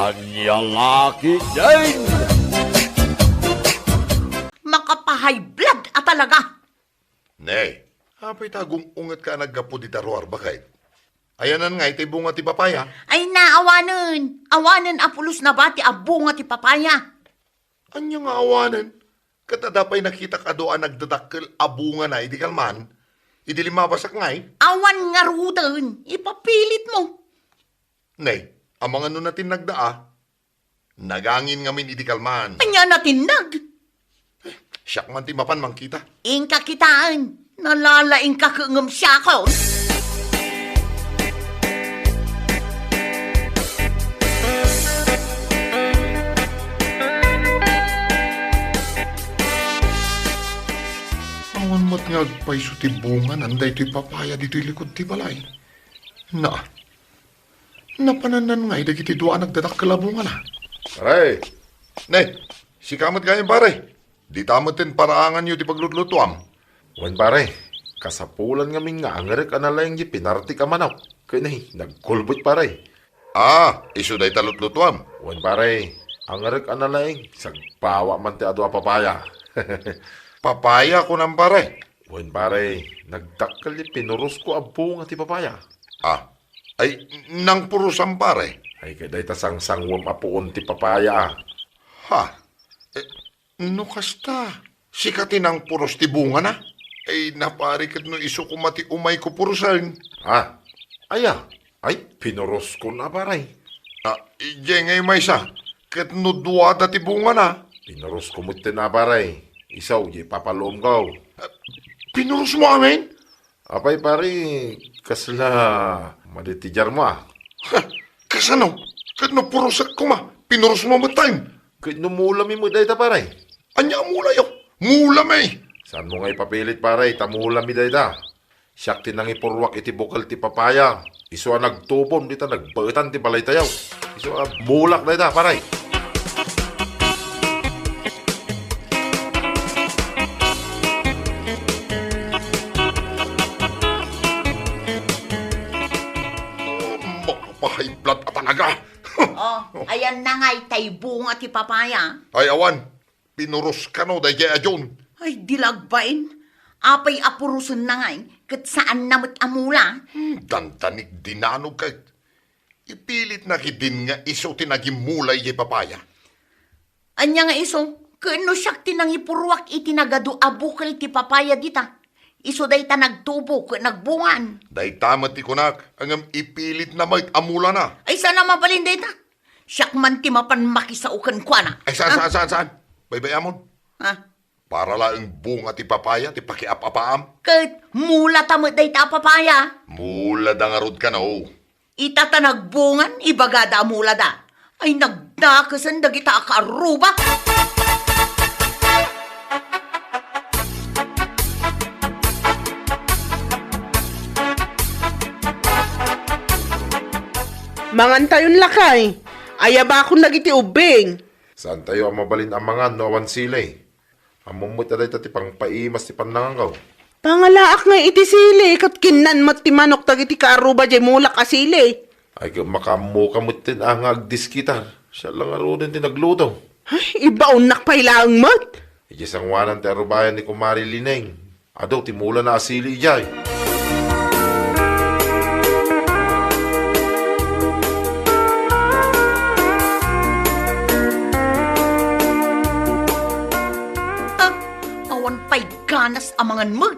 Anyang aki din! Makapahay blood at talaga. Nay, apay tagong ungat ka naggapo di taruar bakit? Ayanan nga iti bunga ti papaya. Ay naawanan. Awanan apulos na ba ti abunga ti papaya? Anya nga awanan? Katadapay nakita ka doon nagdadakkel abunga na idi kalman. Idi limabasak ngay. Awan nga rudan. Ipapilit mo. Nay, amang ano natin nagdaa? Nagangin ngamin idi kalman. Anya natinag. Siyak man ti mapan mangkita. Ingka kitaan. Nalalaing ka kangam siya ko. Awan mat nga agpaiso ti bunga nanday ti papaya dito likod ti balay. Napananan nga dagiti dua nagdadakkel abunga na. Aray, nay, si kamat ganyan pare. Di tamatin paraangan nyo ti paglutlutuam. Wan pare, kasapulan ngamin nga angarek analayang di pinarti ka manok. Kaya nahi, nagkulbot pare. Iso day talutlutuam. Wan pare, angarek analayang sagpawa man ti adwa papaya. Papaya ko nang pare. Wan pare, nagdakkel di pinuros ko abong ti papaya. Ay, nang purusan pare. Ay kaday tasang sangwam apuon ti papaya. No kasta, sikatin ang puros ti bunga na. Ay, naparikat no iso kumati umay ko purusan. Ay, pinuros ko na pare. Ije ngay may sa, kat no duwada ti bunga na. Pinuros ko mo na pare. Isaw, di papalom ko. Pinuros mo amin? Apay pare, kasla maditijar mo Kasano? Kat no purusak ko ma, pinuros mo matime. Kaya numulami mo dahil pare. Anya mula yo, mula may. Saan mo nga ipapilit pare, tamulami dahil da. Siyak tinang ipurwak iti bukal ti papaya. Iso nagtupon dita nagbaitan ti balay tayaw. Iso mulak dahil da pare. Makapahiblat at talaga. Ayan na nga'y tay bunga ti papaya. Ay awan, pinuros ka no dahi kaya John. Ay dilagbain. Apay apurusan na nga'y kat saan namot amula. Dantanig dinanog ka. Ipilit na kidin nga iso tinagimulay di papaya. Anya nga iso, kano siyak tinang ipurwak itinagado abukal ti papaya dita. Iso day ta nagtubo ka nagbungan. Dahi tamat ti kunak, angam ipilit na may amula na. Ay sana mabalin day ta. Siyak man ti mapan makisaukan kwa na. Ay saan? Baybay amon. Ha? Para lang bunga ti papaya, ti pakiap-apaam. Kat mula tamot day ta papaya. Mula da nga rod ka na oh. Itata nagbungan, ibagada mula da. Ay nagdakasan dagita akaruba. Mangantayon lakay. Aya ba akong nagiti ubing? Saan tayo ang mabalin ang mga nawan sila Amumot na dahil ti pang paimas ti panangangaw. Pangalaak nga iti sili, kat kinan mat ti manok tagiti karuba jay mulak asili. Ay makamukamot tin ang agdiskitar. Siya lang arunin ti nagluto. Ay, ibaon nakpailaang mat. Ijisang wanan ti arubayan ni Kumari Lineng. Ado, timula na asili ijay. Awan pa'y ganas amangan mo.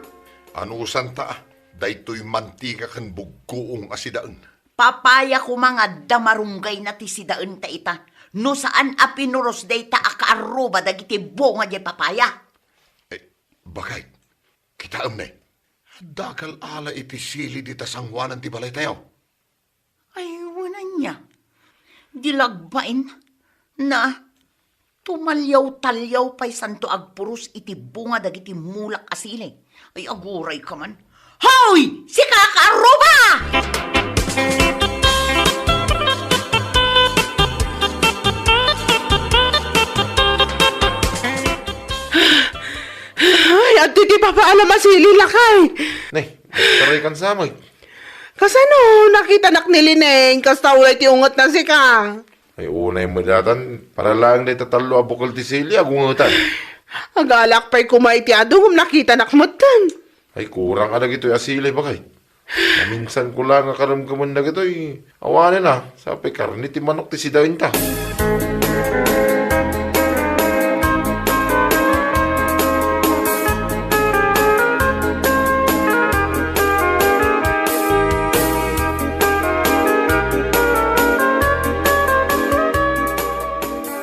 Ano santa, daytoy mantika kan buggoong asidaan. Papaya ko mga damarunggay na ti sidaan ta ita. No saan apinuros day ta akaaruba dagiti bunga di papaya. Bakit? Kita na dagal ala iti sili di tasangwanan ti balay tayo. Ay, wala niya. Dilagbain na tumalyaw-talyaw pa'y santo agpurus iti bunga dagiti mulak asili. Ay, aguray ka man. Hoy! Si kakaaruba! Ay, at di papaalam asili lakay. Nay, taray kan samay. Kasano, nakita nak ni Lineng, kas taway ti ungot na si ka. Ay unay mo datan, para lang na itatalo a bukal ti Silya, gungutan. Agalak pa'y kumay ti adong nakita nakmatan. Ay kurang ka na gito asilay ba kay? Minsan ko lang akaramgaman na gito awanin na, sabi karni ti manok ti sidawin ta.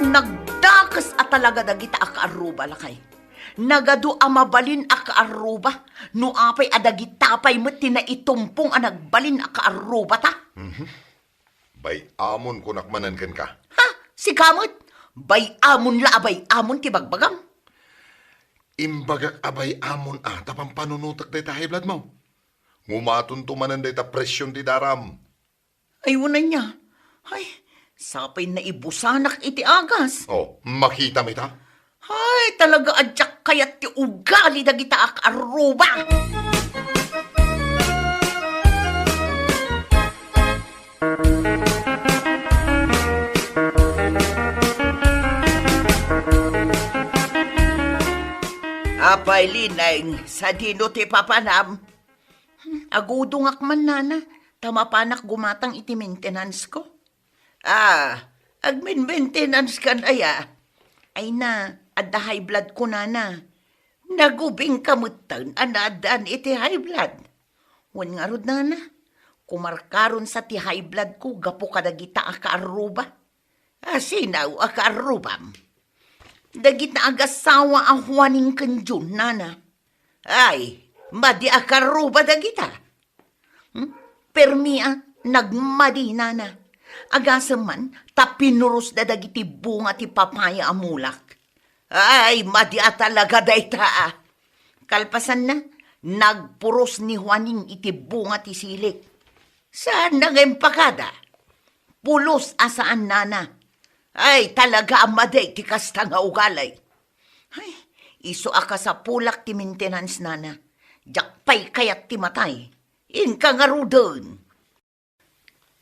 Nagdakas at talaga dagita akaaruba lakay. Nagadu amabalin akaaruba. No apay adagitapay mo tinaitumpong anagbalin akaaruba ta. Bay amon kunakmanan ken ka. Ha? Si kamot? Bay amon la abay amon ti bagbagam. Imbagak abay amon tapang panunutak day ta high blood mo. Ngumaton tumanan day ta presyon ti daram. Ayunan niya. Ay, sapay na ibusanak iti agas. Oh, makita mi ta? Ay, talaga adyak kayat ti ugali dagita akaaruba. Apay linay, sa dino ti papanam. Agudungak man nana, tamapanak gumatang iti maintenance ko. Agmin maintenance kan aya. Ay na, adda high blood ko nana. Nagubing kamutan, anadaan iti high blood. Wan nga rod nana, kumarkaron sa ti high blood ko, gapo kadagita akaaruba. Asinaw akaarubam. Dagita agasawa ang huwaning kanjun, nana. Ay, madi akaruba dagita. Permia, nagmadi, nana. Agasaman, tapinurus na dagiti bunga ti papaya amulak. Ay, madi talaga dayta. Kalpasan na, nagpuros ni Juaning iti bunga ti silik. Saan nangempakada? Pulos asaan, nana. Ay, talaga amaday ti kasta nga ugalay. Ay, iso aka sa pulak ti maintenance nana. Jakpay kayat ti matay. Inka nga rudon.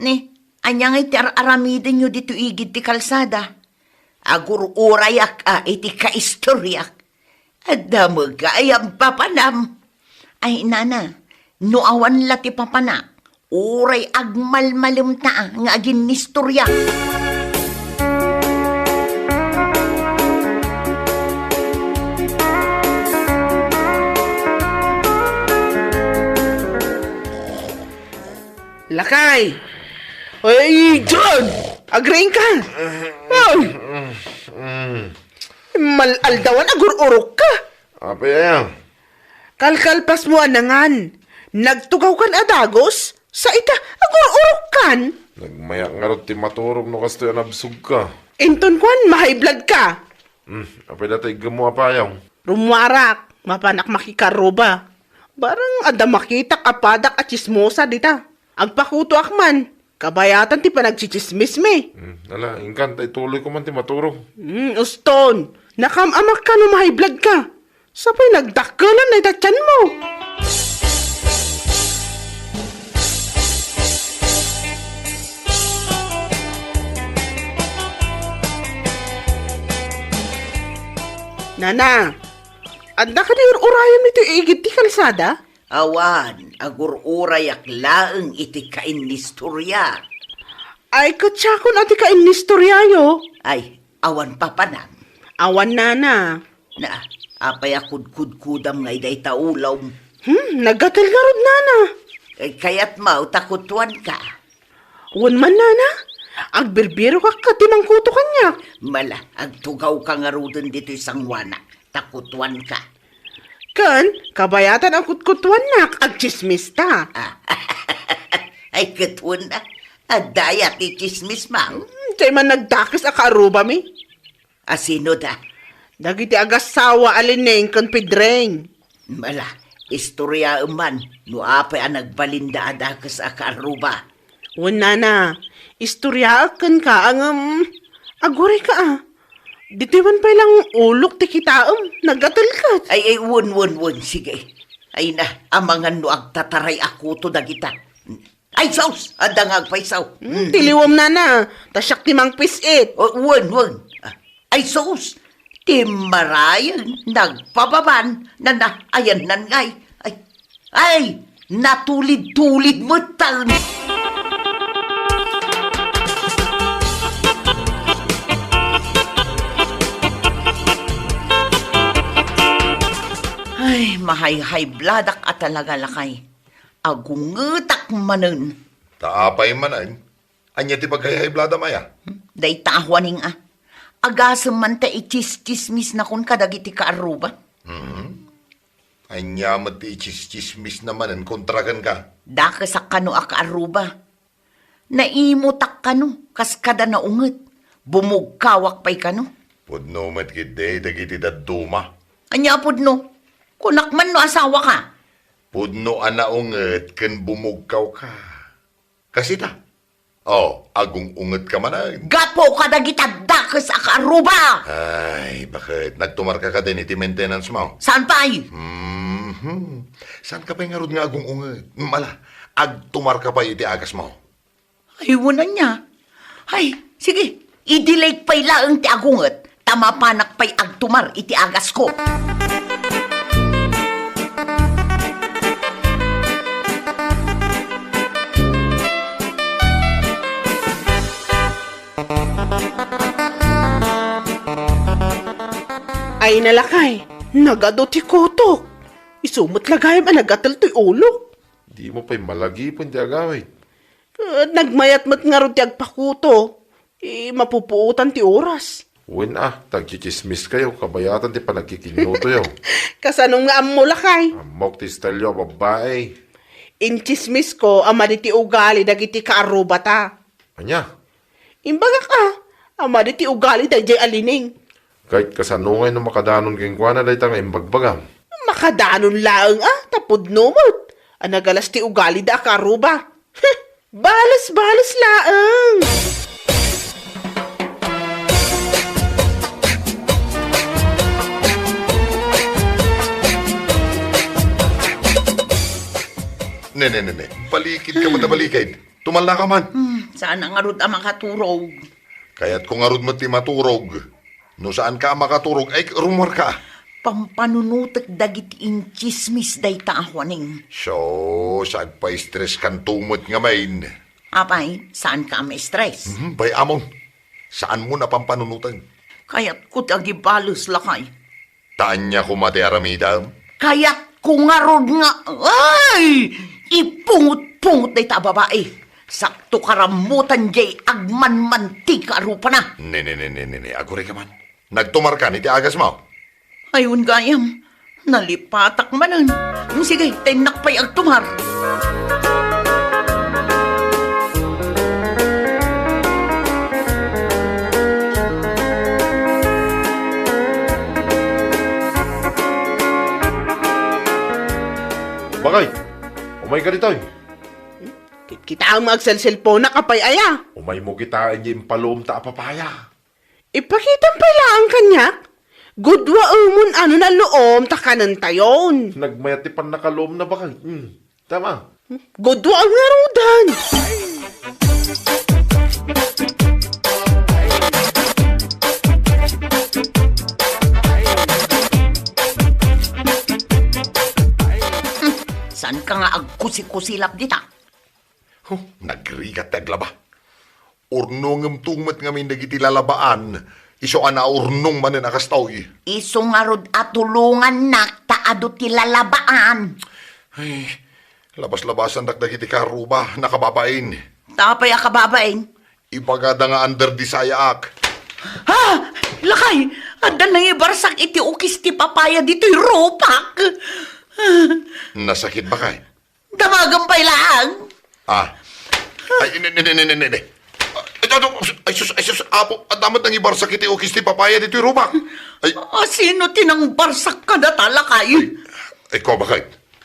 Ni, anyang iti aramidin nyo dito igid ti kalsada. Agur urayak iti kaistoryak. Adamag ayam papanam. Ay, nana, no awan la ti papanak. Uray agmalmalim ta nga agin nistoryak. Lakay! Ay, John! Agrain ka! Ay! Malaldawan, agur-urok ka! Apay ayang, Kalkalpas mo anangan. Nagtugaw kan adagos? Sa ita, agur-urok kan? nagmayak nga rin ti maturog no kasto yan absug ka. Inton kwan, mahay blood ka. Apay datay gamo apayang. Rumwarak, mapanak makikaroba. Barang ada makita kapadak at chismosa dita. Agpakuto akman, kabayatan ti panagchichismis me. Ala, ingkan, tay tuloy ko man ti maturog. Uston, nakamamak ka no mahay blood ka. Sabay nagdakkelan na itatyan mo. Nana, anda ka ni urayan nito igit ti kalsada? Awan, agur urayak laeng iti kainistorya. Ay, katsakon ati ka inistoryayo. Ay, awan papanam. Awan nana. Na, apay akudkudkudam nga iday taulaw. Nagatalgarod nana. Ay, kaya't mau takutuan ka. Wan man nana, agbirbiro ka katimang kuto kanya. Mala, agtugaw ka nga rudon dito isang wana. Takutuan ka. Kan, kabayatan ang kutkutuan nak, agchismis ta. Ay, katuan na. Adaya ti chismis mang. Chay man nagdakis akaaruba mi. Asino da? Dagiti agasawa alineng kan pidreng. Mala, istorya man. No apay ang nagbalinda adakas akaaruba. Wan nana, istoryaakan ka ang aguri ka Ditiwan pa lang ulok ti kitaam, nagatal ka. Ay, wun. Sige. Ay na, amangan no agtataray ako to dagita. Ay, sus! Adangag pa isaw. Tiliwam na. Tasyak ti mang pisit. Wan. Ay, sus! Timarayan, nagpababan, ayan nan ngay. Ay, natulid-tulid mo tal. Ay, mahay-hay bladak at talaga lakay. Agungetak manen. Taapay man ay. Anya ti pagkayayblada maya. Day tahwaning Agasam man ta ichis-chismis na kun kadagiti kaaruba. Anya mati ichis-chismis naman ang kontrakan ka. Daka sa kano kaaruba. Naimutak kano, kas kada na unget. Bumugkawak pa'y kano. Pudno matkide, dagiti daduma. Anya pudno, kunak man no asawa ka. Pudno anaunget ken bumugkaw ka. Kasi ta. Oh, agong unget ka man ay. Gapo kadagita dakas kaaruba. Ay, bakit? Nagtumar ka din iti maintenance mo? Saan pa'y? Saan ka pa nga rod nga agong unget? Mala, agtumar ka pa iti agas mo. Ay, wala niya. Ay, sige, i-delay pa'y laang ti agunget. Tama panak pa'y agtumar iti agas ko. Ay nalakay. Nagado ti kotok. Isumot lagay ba nagatal ti ulo? Di mo pa'y malagi po hindi agawin. Nagmayat-mat nga ron ti agpakuto. Mapupuutan ti oras. Uwin tagchichismis kayo, kabayatan ti panagkikinuto yaw. Kasanong nga amo lakay. Amok ti stelyo, babae. Inchismis ko, ama di ti ugali dagiti kaaruba ta. Anya, Imbaga ka, ama di ti ugali dagiti alining. kahit kasanungay no makadanon keng kuwana dahi tang imbagbagam. Makadanon laang tapod numot. Anagalas ti ugali da kaaruba. Balas-balas laang. Ne. Balikid ka man na balikid. Tumala ka man. Saan ang arod ang makaturog? Kaya't kung arod mo ti maturog, no saan ka makaturog, ay rumor ka. Pampanunutek dagiti inchismis day taahwaning. So, saan pa stress kan tumot nga main? Apay, saan ka may stress? Bay amon, saan mo na pampanunutan? Kaya't ko tagibalos lakay. Taan niya kumati aramida? Kaya't kung arod nga, ay! Ipungot-pungot day ta babae. Sakto karamutan jay agman mantika arupa na. Ne. Agure ka man. Nagtumar ka ni ti agas mo. Ayun gayam, nalipatak manan. Sige, tenak pa'y agtumar. Bagay, umay ka dito. Kita ang magselselpon na kapay aya. Umay mo kitaan yung palom ta papaya. Ipakita pala ang kanyak. Gudwa umon ano na loom takanan tayon. Nagmayat ti pan nakalom na bakay. Tama. Gudwa ang ngarudan. Saan ka nga agkusi-kusilap dita? Nagrigat taglaba. Urnong tungmat nga may nagiti lalabaan. Iso ana urnong manin akastaw. Isungarod at tulungan nak taado ti lalabaan. Ay, labas-labasan nagdagiti karuba, nakababain. Tapay akababain. Ibagada nga under di sayaak. Ha! Lakay! Adan na ibarsak iti ukis ti papaya dito'y ropak. Nasakit ba kay? Damagang pa'y lang. Ay, ne. Ay, sus, apo, at damat nang ibarsak iti ukis ti papaya dito'y rubak. Ay, Sino tinang barsak ka na talakay? ikaw ba kay?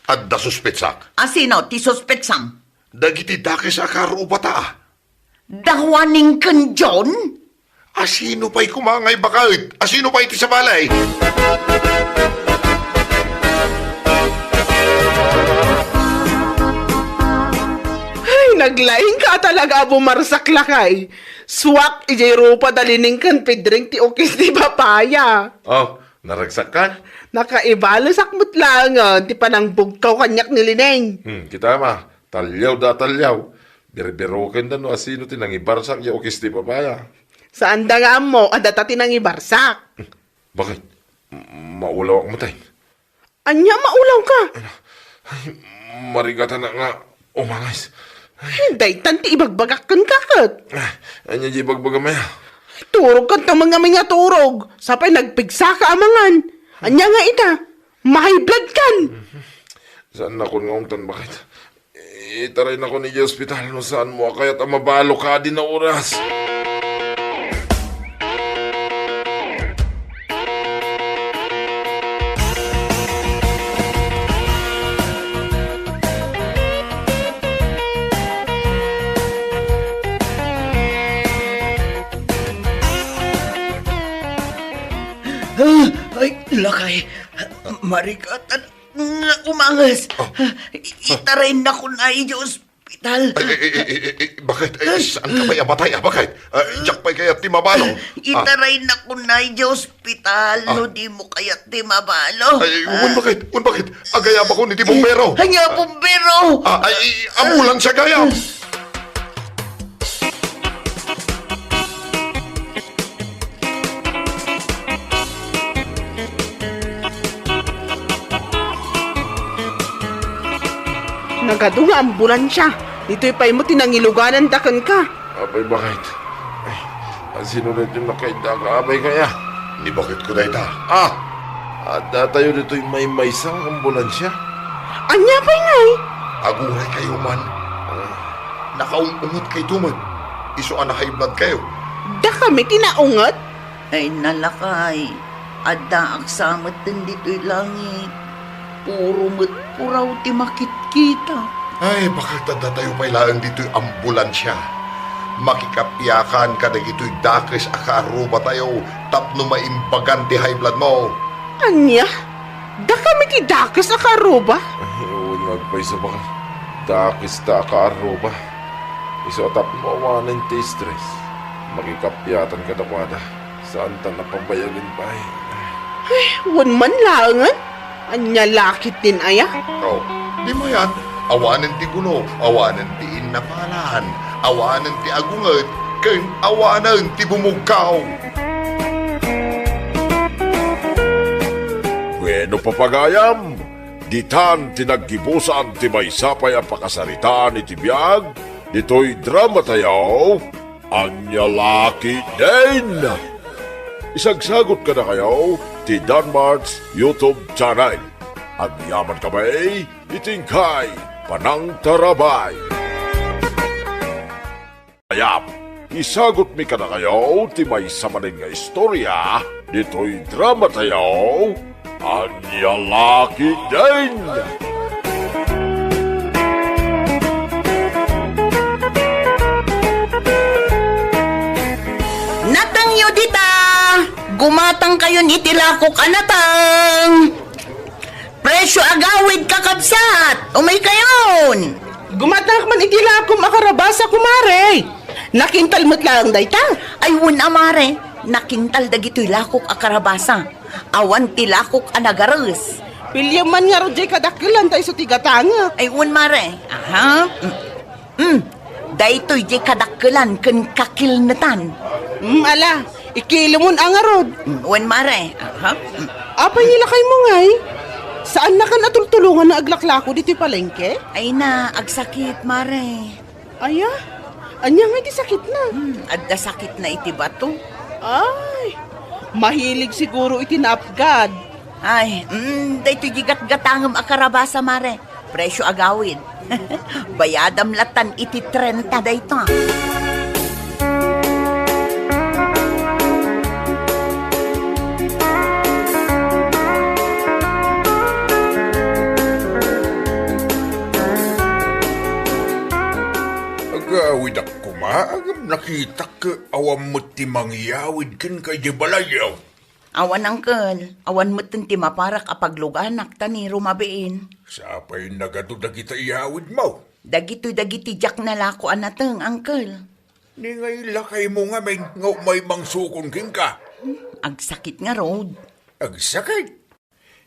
At da suspetsak. Sino ti suspetsam? Dagiti dakis akaruba ta. Dawaning kan John? Asino pa'y kumangay bakit? Asino pa'y iti sa balay? Naglaing ka talaga bumarsak lakay. Swak ijay rupa dalining kan pedring ti okis ti papaya. Oh, naragsak ka? Nakaibalo sakmut lang ti panang bugkaw kanyak ni Lineng. Kita mah, talyaw da talyaw. Berberoken da no asino tinangibarsak ya okis di papaya. Saan da nga mo, adata tinang ibarsak. Bakit? Maulaw ang matay. Anya maulaw ka. Marigatan na nga, umangais. Hinday, tanti ibagbagak kan kakot. Anya di bagbagamaya. Turog kan ta mga mga turog. Sapay nagpigsa ka amangan. Anya nga ita, mahay blood kan. Saan na kun ngumtan bakit? Itaray na ko ni hospital no saan mo kaya't mabalo ka din na oras. Ay, lakay. Marikatan nga umangas. Itaray na ko na iyo ospital. Bakit? Saan ka ba yamatay? Bakit? Diyak pa'y kaya timabalo. Itaray na ko na iyo ospital. No di mo kaya timabalo. Bakit? Agayab ako ni Tibumbero. Hanya bumbero. Amulan siya gayab. Nagadunga ambulansya. Dito'y pa'y mo tinangiluganan dakan ka. Abay bakit? Ay, ang sinunod yung nakainda abay kaya. Ni bakit ko na ita? At tayo dito'y may isang ambulansya. Anya pa'y ngay? Aguray kayo man. Nakaungungot kay Tumad. Iso na high blood kayo. Da kami kinaungat? Ay nalakay. Adda aksamat din dito'y langit. Puro puraw ti makit-kita. Ay, bakit tanda tayo pailaan dito'y ambulansya? Makikapyakan ka na ito'y dakis akaruba tayo tapno maimbagan ti high blood mo. Anya? Da kami ti dakas akaruba? Ay, nagpay sa baka. Dakis ta ka aruba. Iso atap mo awanan ti stress. Makikapyatan ka na kwada. Saan ta napabayagin pa eh. Wan man langan? Anya lakit din aya? Oh, di mo yan. Awanan ti gulo, awanan ti inapalan, awanan ti agungat, ken awanan ti bumugkaw. Bueno papagayam, ditan tinaggibusan ti may sapay ang pakasaritaan iti biyag, dito'y drama tayo, anya laki din. Isagsagot ka na kayo, ti Danmarks YouTube channel. Agyaman kamay, itingkay, panang tarabay. Ayap, isagot mi ka na kayo, ti may samanin nga istorya, dito'y drama tayo, anya laki din. Natang Yudita! Gumatang kayo ni Tilakok anatang! Presyo agawid kakabsat! Umay kayon! Gumatak man itilakom akarabasa kumare. Nakintal mo't lang dayta. Ay wun amare, nakintal dagito'y lakok akarabasa. Awan tilakok anagares. Pilyam man nga rodjay kadakilan tayo sa tigatanga. Ay wun mare, aha? Daytoy di kadakkelan ken kakilnatan. Ala, ikilimon ang arod. Wen mare, aha? Apay nila kay mo ngay? Saan na ka natultulungan na aglaklako dito'y palengke? Ay na, agsakit mare. Aya, anya nga di sakit na. Adda sakit na iti bato. Ay, mahilig siguro itinapgad. Ay, daytoy di gatgatangam akarabasa mare. Presyo agawid. Bayadam latan iti 30 dayto. Agawid ako maagam nakita ka awam mo ti mangyawid ken kay di balayaw. Awan angkel, awan meten ti maparak apagluganak tani rumabiin. Sapay nagaduda kita iyawid mo. Dagiti jak na lako anateng, Uncle. Ni ngay lakay mo nga nga may mangsukon king ka. Agsakit nga, Rod. Agsakit.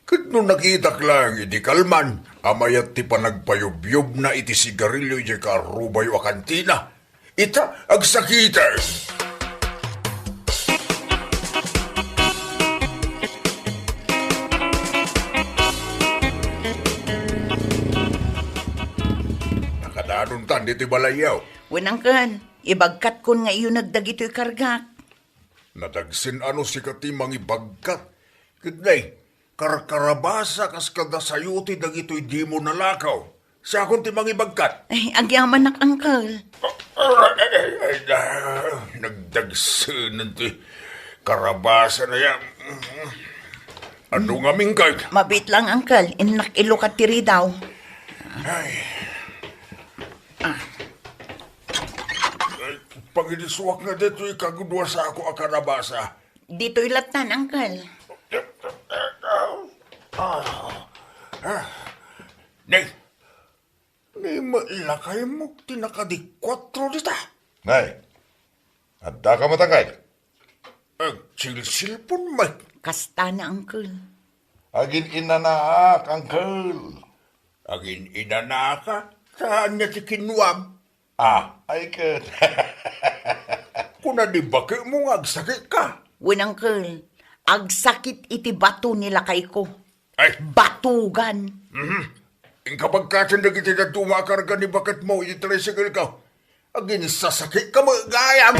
Kat no nakita lang iti kalman, amayat ti panagpayubyub na iti sigarilyo iti karubay o kantina. Ita agsakitan. Nakadanon tan diti balayaw. Wenang kan, ibagkat kon nga iyo nagdagito'y kargak. Nadagsin ano si katimang ibagkat. Kitnay, karkarabasa kas kada sayuti dagito'y di mo nalakaw. Sa akong timang ibagkat. Ay, agyaman nak, Uncle. Nagdagsin ti karabasa na yan. Ano nga mingkay? Mabit lang, Uncle. Inak ilukat tiri daw. Pag iniswak na dito ikagudwa sa ako ang karabasa. Dito'y latan, Uncle. Ni malakay mo, tinakadi 4 dita. Nay, adda ka matangkay. Ang silsilpon may. Kasta na, Uncle. Agin inanaak, Uncle. Agin inanaka, saan niya si kinuwam? Ay kat. Kuna di baki mo agsakit ka. Wen, Uncle. Agsakit iti bato nila kay ko. Ay, Batugan. Ang kapag kasan na kita na tumakarga ni bakit mo, i-tricycle ka. Agin sasakit ka mo, gayam.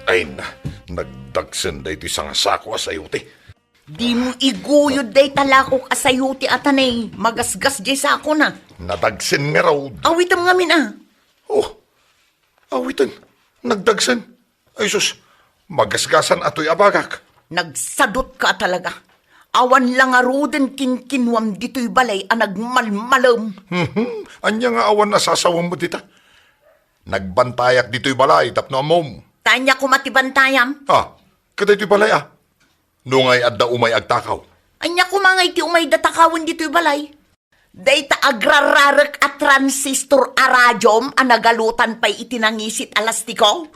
Ay na, nagdagsan da ito isang sako asayuti. Di mo iguyod day talako kasayuti atanay. Magasgas di sa ako na. Nadagsan nga raw. Awitam nga min, Oh, awitan, nagdagsan. Ay sus, magasgasan ato'y abagak. Nagsadot ka talaga. Awan lang nga roden kinkinwam dito'y balay ang nagmalmalam. Anya nga awan na sasawang mo dita. Nagbantayak dito'y balay, tapno amom. Tanya ko matibantayam. Kada ito'y balay Nungay adda umay agtakaw. Anya ko mga iti umay datakawan dito'y balay. Dayta agrararak at transistor aradyom ang nagalutan pa'y itinangisit alastiko.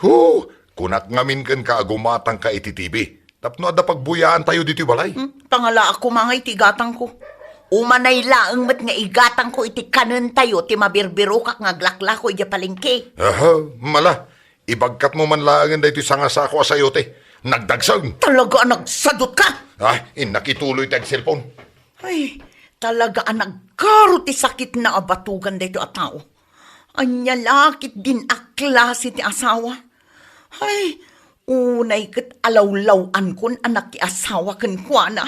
Kunak ngamin kan ka agumatang ka iti TV. Tapno adda pagbuyaan tayo dito'y balay. Tangala ako mga iti gatang ko. Umanay laang mat nga igatang ko iti kanon tayo ti mabirbiro kak nga glakla ko iti palengke. Mala. Ibagkat mo man laangan da ito'y sangasako asayote. Nagdagsang. Talaga nagsadot ka? Nakituloy tag cellphone. Ay, talaga nagkaro ti sakit na abatugan dito at tao. Anya lakit din aklase ti asawa. Ay, unay kat alawlawan kun anak ti asawa kan kuana.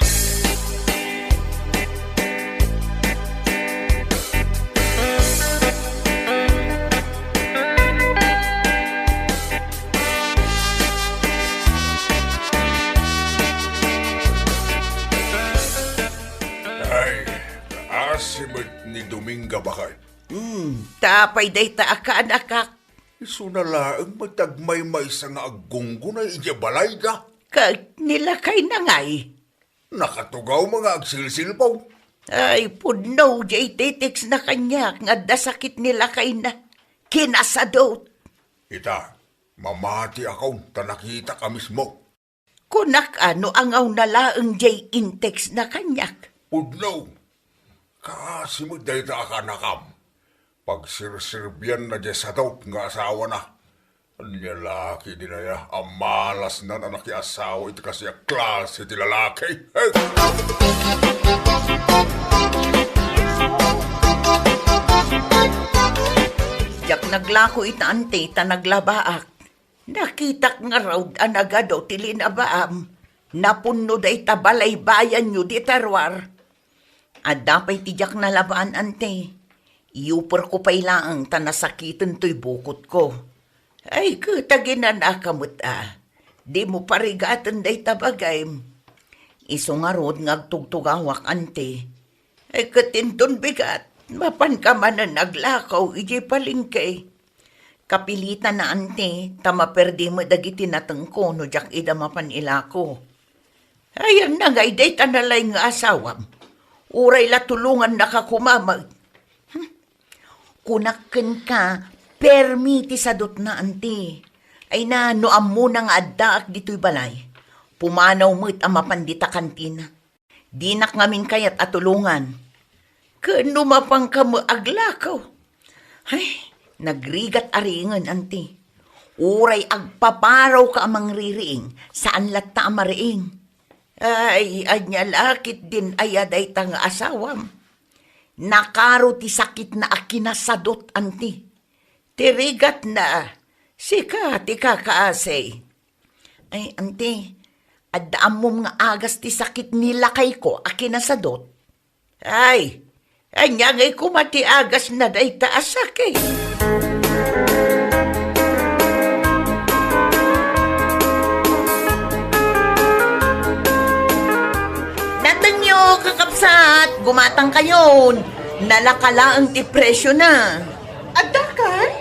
Asimot ni Dominga bakay. Tapay day ta akak. Isu na laang matagmay-may sa nga agunggo na iya balay da. Kag nilakay na ngay. Nakatugaw mga agsilsilpaw. Ay, puno, jay titiks na kanya, nga dasakit nila kay na. Kinasadot. Ita, mamati ako, tanakita ka mismo. Kunak ano ang aw nalaang jay intex na kanyak. Pudno, kasi mo dahil ka nakam. Pag sirsirbiyan na dyan sa daw, nga asawa na. Anya laki din na ya, amalas na anak yung asawa, ito kasi yung klase ti lalaki. Hey! Jak naglako ita ante, ta naglabaak. Nakitak nga raw anagado tilinabaam. Napuno da ita balay bayan nyo di tarwar. At dapay tijak na labaan ante. Iupor ko pa'y laang ta nasakitan to'y bukot ko. Ay, kutaginan akamot Di mo parigatan day tabagay. Iso nga rod ngagtugtugawak ante. Ay, katinton bigat. Mapan ka man na naglakaw, iji palingkay. Kapilitan na ante, tamaperdi mo dagiti natengko no jak ida mapanila ko. Ayan na nga, iday tanalay nga asawam. Uray la tulungan na ka kumamag. Kunakken ka, permiti sadot na ante. Ay na, noam mo na nga addaak dito'y balay. Pumanaw mo't ang mapandita kantina. Dinak ngamin kayat atulungan. Kano mapang ka mo aglakaw. Ay, nagrigat aringan, ante. Uray agpaparaw ka amang ririing, saan latta amariing. Ay, anya lakit din ayaday tang asawam. Nakaro ti sakit na akinasadot, ante. Tirigat na, sika ti kakaasay. Ay, ante, adaan mo nga agas ti sakit nilakay ko akinasadot. Ay, anya ngay kumati agas na day taasakay. Natanyo, kakapsat, gumatang kayon. Nalakala ang depresyon na. Adakan?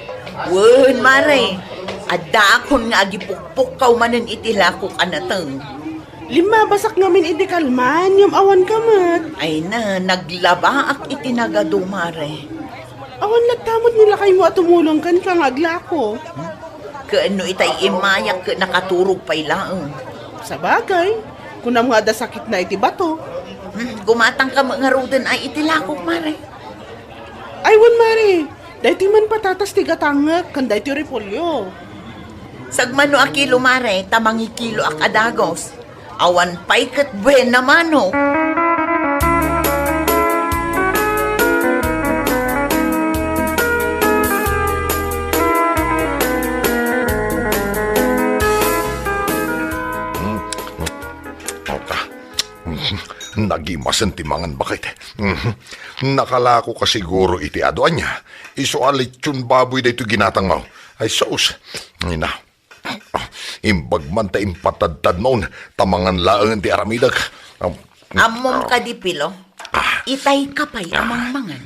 Wen, mare. Adda akon nga agipukpuk kaw manen itilako kanateng. 5 basak ngamin idikalman, yung awan kamat. Ay na, naglabaak itinagado, mare. Awan nagtamot nila kayo mo at tumulong kan kang aglako. Kaano itay imayak ka nakaturog pa'y laang. Sa bagay, kung nga da sakit na iti bato. Gumatang ka mga rudan ay itilakok, mare. Ay, wan mare, dahi man patatas tigatangak, kan dahi ti repolyo. Sagmano a kilo, mare, tamangi kilo ak adagos. Awan pa'y kat buhen naman, ho. Nagimasan timangan bakit? Nakalako ka siguro iti adoan niya. Iso alit yun baboy da ito ginatang mo. Ay saus. Ina. Imbag man ta impatadtad mo. Tamangan laang ti aramidag. Amom ka di pilo. Itay ka pa'y amang mangan.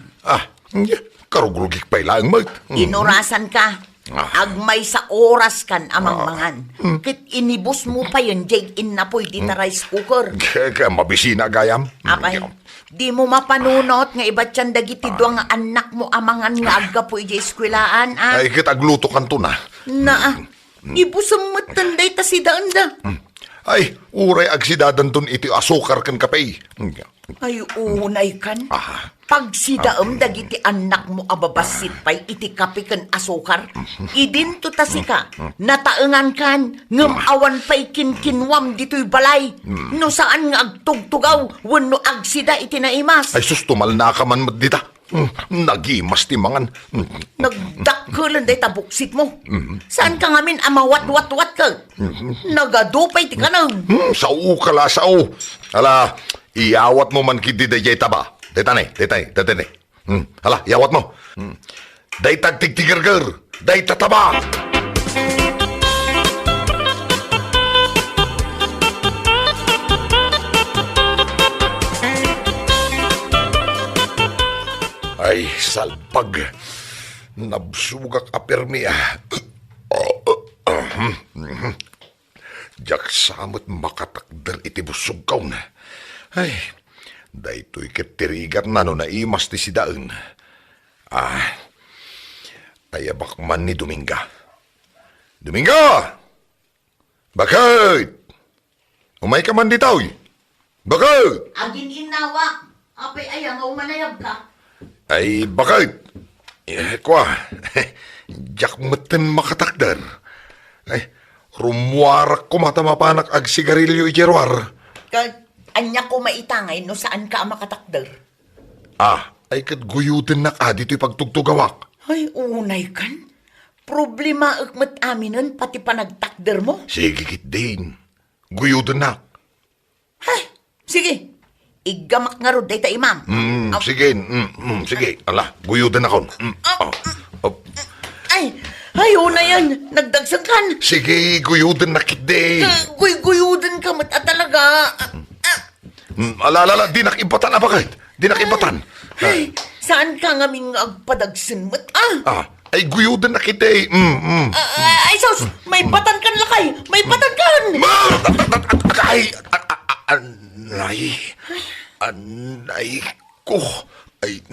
Karugrugik pa'y laang mag. Inurasan ka. Agmay sa oras kan amang mangan. Kit inibus mo pa yun, jay inapoy di na rice cooker. Kaya mabisina gayam. Apay, di mo mapanunot nga iba't yan dagiti doang nga anak mo amangan nga agga po ija eskwelaan, ah. Ay, kitagluto kan to na. Na, ibusam mo tanday ta si daanda. Ay, uray agsidadan ton iti asukar kan kapay. Ay, unay kan. Pag si daam dagiti anak mo ababasit pa'y iti kapi kan asukar, idinto ta si ka, nataengan kan, ngam awan pa'y kinkinwam dito'y balay, no saan nga agtugtugaw, wano agsida iti naimas. Ay, sus, tumal na ka man dita. Nagimas timangan. Nagdakkelan day tabuksit mo. Saan ka ngamin amawat-wat-wat ka? Nagadupay ti ka nang. Sao kala sao. Ala, iawat mo man kidi day taba. Detane. Ala, iawat mo. Day tagtigtigerger. Day tataba. Ay, salpag. Nabsugak apermi ah. Jak samot makatakder iti busog kaw na. Ay, daytoy ketirigat na no naimas ti si Daeng. Tayabak man ni Dominga. Dominga! Bakit? Umay ka man ditaw. Bakit? Agin inawa, apay ayang umanayab ka. Ay, bakit? Kwa, jak meten makatakder. Ay, rumuarak ko matamapanak ag sigarilyo ijerwar. Anya ko maitangay no saan ka makatakder. Ay kat guyutin na ka dito'y pagtugtugawak. Ay, unay kan. Problema akmat aminan pati pa nagtakder mo. Sige kit din. Guyutin na. Hay, sige. Igamak nga ro day ta imam. Sige, sige. Ala, guyutin ako. Ay, una yan. Nagdagsang kan. Sige, guyutin na kit din. Guyudan ka mat talaga. Ala, di nakibatan na bakit? Di nakibatan. Ay, saan ka nga ming agpadagsin mat? Ay, guyudan na kita eh. Ay, sus! May batan kan lakay! May batan kan! Ay, anay. Anay ko. Ay,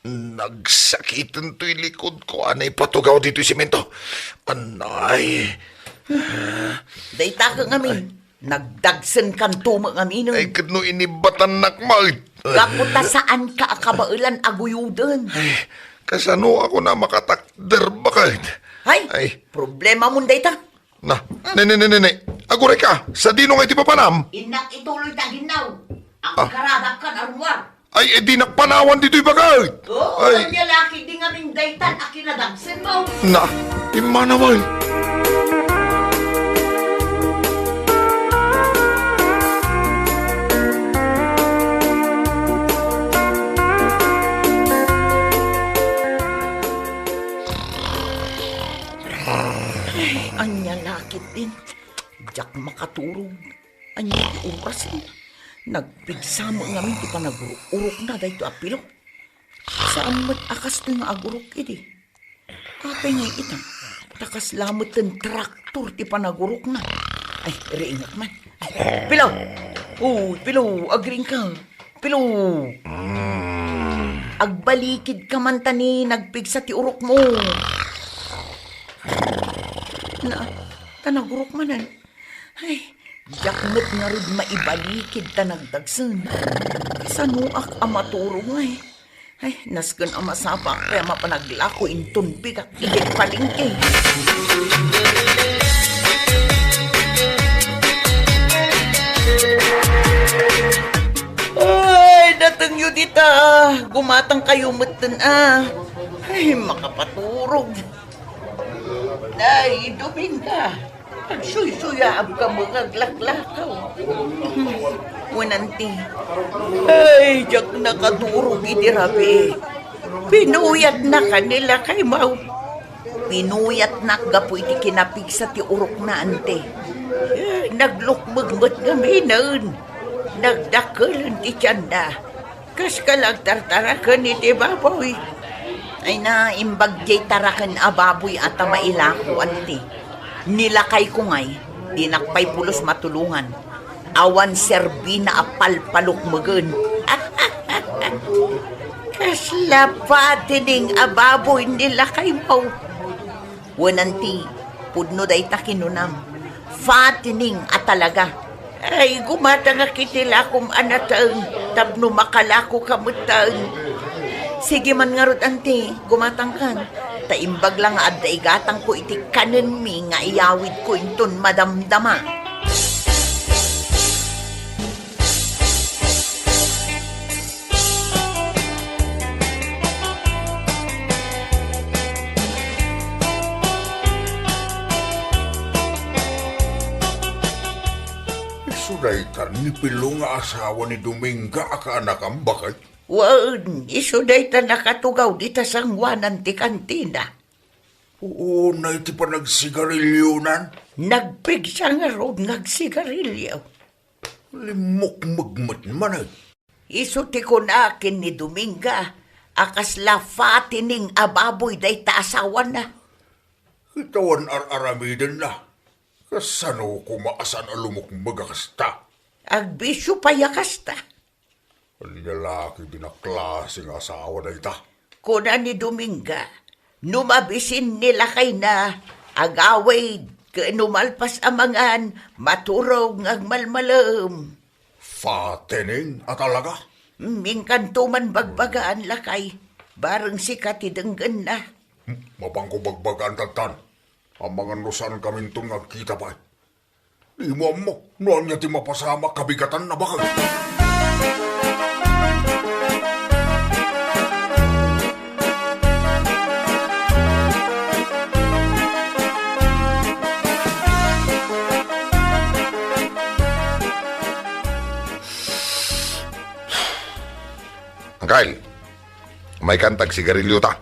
nagsakitan to'y likod ko. Anay, patugaw dito yung simento. Anay. Dayta ka ngamin. Nagdagsan kan tuma ngamin. Ay, kano inibatan nakmait. Kaputa saan ka akabailan aguyudan? Ay, kasano ako na makatakder bakit? Ay, problema mo dayta. Na, aguray ka, sa dino nga iti papanam? Inak ituloy ta ginaw. Ang karadap kan arwar. Ay, di nakpanawan dito'y bagay. Ay, ang laki di ngaming daytan akinadagsan mo. Na, ima naman. Anya lakit din. Diyak makaturog. Anya oras din. Nagpigsa mo ngamin ti panagurok na dahil ito apilo. Saan mo't akas na nga agurok iti? Apay nga ita. Takas lamot ng traktor ti panagurok na. Ay, reingat man. Ay, Pilaw! Oh, Pilaw, agring ka. Pilaw! Agbalikid ka man tani, nagpigsa ti urok mo. Na, tanagurok manan. Ay, jakmet nga rin maibalikid tanagdagsan. Sanuak amaturong ay. Ay, nasken amasapak kaya mapanaglako inton bigak igit palingke. Ay, datang yun dita. Gumatang kayo matan Ay, makapaturog. Ay, Dominga. Agsuy-suyaab ka mga glaklakaw. Wananti. Ay, jak nakaturog idirabi. Pinuyat na kanila kay Mau. Pinuyat na gapo iti kinapig sa ti urok na ante. Ay, naglukmagmat gaminan. Nagdakalan ti tiyanda. Kas kalagtartarakan iti baboy. Ay na, imbagjay tarakan ababoy at mailako anti. Nilakay ko ngay, dinakpay pulos matulungan. Awan serbi na apal-palok magan. Kasla pa tining ababoy nilakay mo. Wananti, pudno day takinunam. Fatining at talaga. Ay, gumata nga kitila kum anatang, tapno makalako kamutang. Sige man nga rod, ante, gumatang kan. Taimbag lang nga adda igatang ko iti kanan mi nga iyawid ko inton madamdama. Sudaitan ni Pilo nga asawa ni Dominga aka anak ang bakit? Wan, iso day ta nakatugaw di ta sangwanan ti kantina. Oo, na iti pa nagsigarilyonan. Nagpigsa nga rod ngagsigarilyo. Limok magmat man ay. Iso ti kunakin ni Dominga, akas lafatining ababoy day ta asawa na. Itawan ar-aramiden na. Kasano kumaasan alumok magakasta. Agbisyo payakasta. Ang lalaki din na klaseng asawa na ita. Kuna ni Dominga, numabisin nila kay na agaway numalpas amangan maturog ng malmalam. Fatening at talaga. Mingkantuman bagbagaan lakay, bareng sikat idenggan na. Mabangko bagbagaan tatan. Ang mga nusan kami itong nagkita pa. Di mo amok, noon niya ti mapasama kabigatan na bakal. Kyle, may kantag sigarilyo ta.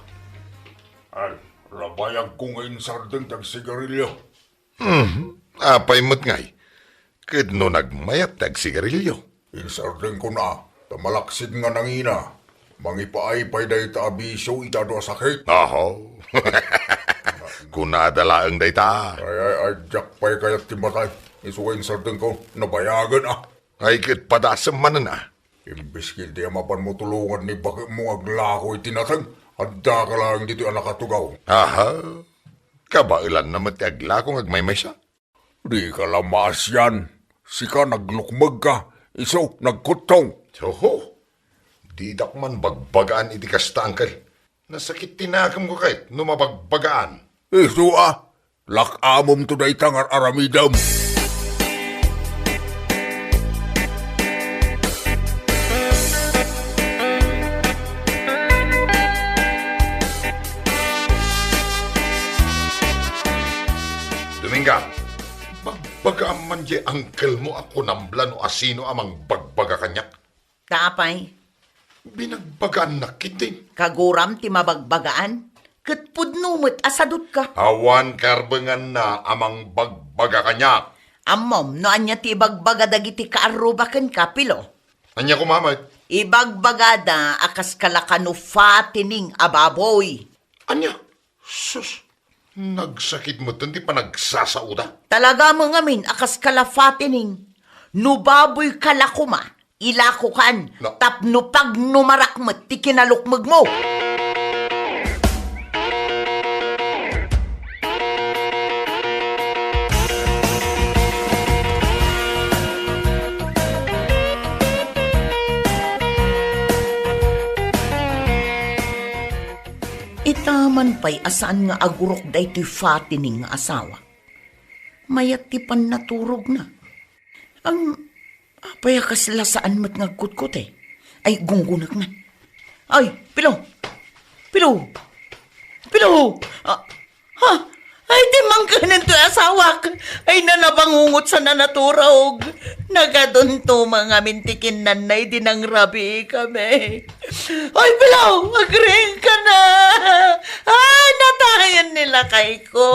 Ay, labayag ko ngayon sardeng tag-sigarilyo. Apay mo't ngay. Kadno nagmayat tag sigarilyo. Insardeng ko na, tamalaksid nga nangina. Mangipaay-pay dahi ta abiso itado sakit. Aho. Kunadala ang dayta. Ay, jakpay kayat timatay. Isuwain sarteng ko, nabayagan ah. Ay kit padasam man na. Imbis kildi mapan mo tulungan ni bakit mo aglako itinatang. Adda ka lang dito ang nakatugaw. Aha. Kabailan naman ti agla kung agmaymay siya. Di ka lamas yan. Sika naglukmag ka. Iso, nagkutong. Soho. Didak man bagbagaan iti kasta, angkel. Nasakit tinakam ko kahit numabagbagaan. Iso ah. Lakamom to day tangar aramidam. Dominga, bagbagaan man di angkel mo ako namblan o asino amang bagbaga kanyak. Tapay, Binagbagaan na kitin. kaguram ti mabagbagaan. Kat pudnumot asadot ka. Awan karbengan na amang bagbaga kanyak. Amom, no anya ti ibagbaga dagiti kaarubaken ka, pilo. Anya ko mamay. Ibagbagada akas kalakano fatining ababoy. Anya? Sus. Nagsakit mo di pa nagsasauda. Talaga mo ngamin akas kalafatining. Nubaboy kalakuma. Ilakukan. No. Tapno pag numarakmat ti kinalukmag mo. Itaman pa'y asaan nga agurok day ti fatining nga asawa. Mayat ti pan naturog na. Ang apay kasla saan mat ngagkutkot eh. Ay gunggunak man. Ay, pilo! Pilo! Pilo! Ha? Ay, di mangkanan to asawak. Ay, nanabangungot sa nanaturog. Nagadon to mga mintikin nanay dinang rabi kami. Ay, Pilaw, agring ka na. Ay, natayan nila kay ko.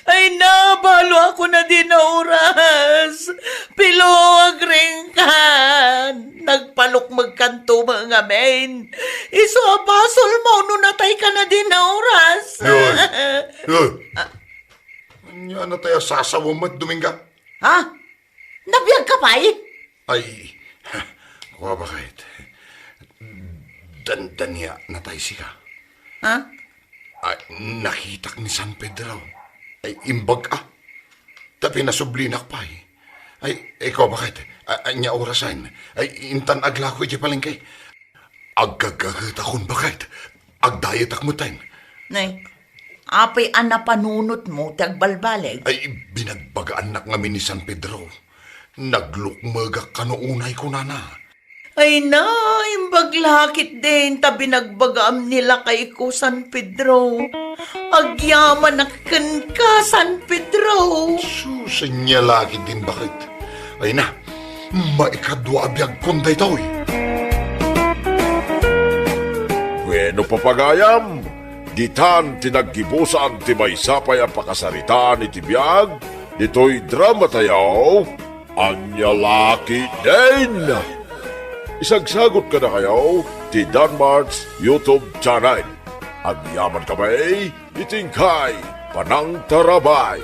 Ay, nabalo ako na din na oras. Pilaw, agring ka. Nagpalukmag kanto mga men. Iso, basol mo, no natay ka na din na oras. Yun. Yun. Anya na tayo sasawamat, Dominga? Ha? Nabiyag ka pa eh? Ay, kuha ba kahit? Dandanya na tayo siya. Ha? Ay, nakitak ni San Pedro. Ay, imbag ah. Tapi nasublinak pa eh. Ay, ikaw bakit? Anya orasan. Ay, intan agla ko iti palengke. Agagagat akong bakit? Agdayat akmutan. Nay, apay ana panunot mo tagbalbaleg. Ay, binagbagaan nak ngamin ni San Pedro. Naglukmagak kanuunay ko na. Ay na, imbaglakit din tabi nagbagaam nila kay ko San Pedro. Agyaman akan ka San Pedro. Susanya lagi din bakit? Ay na, maikadwa abiyag konday taoy. Bueno papagayam, ditan tinaggibusan ti may sapay ang pakasaritaan iti biyag, dito'y drama tayo, anya laki din. Isagsagot ka na kayo, ti Danmar's YouTube channel. Agyaman kami, itingkay, panang tarabay.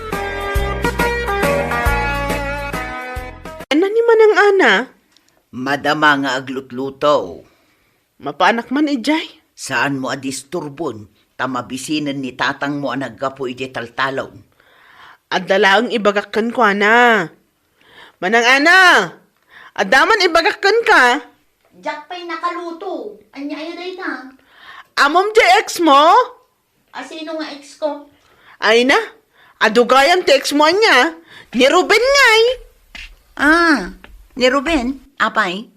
Ano ni manang ana? Madama nga aglutluto. Mapanak man ijay. Saan mo adisturbon? Tamabisinan ni tatang mo ang naggapo iti taltalon. Adala ang ibagakan ko, ana. Manang ana! Adaman ibagakan ka. Jack pa'y nakaluto. Anya ay day na. Amom di ex mo? Sino nga ex ko? Ay na, adugayan ti ex mo niya. Ni Ruben ngay. Ni Ruben, apay?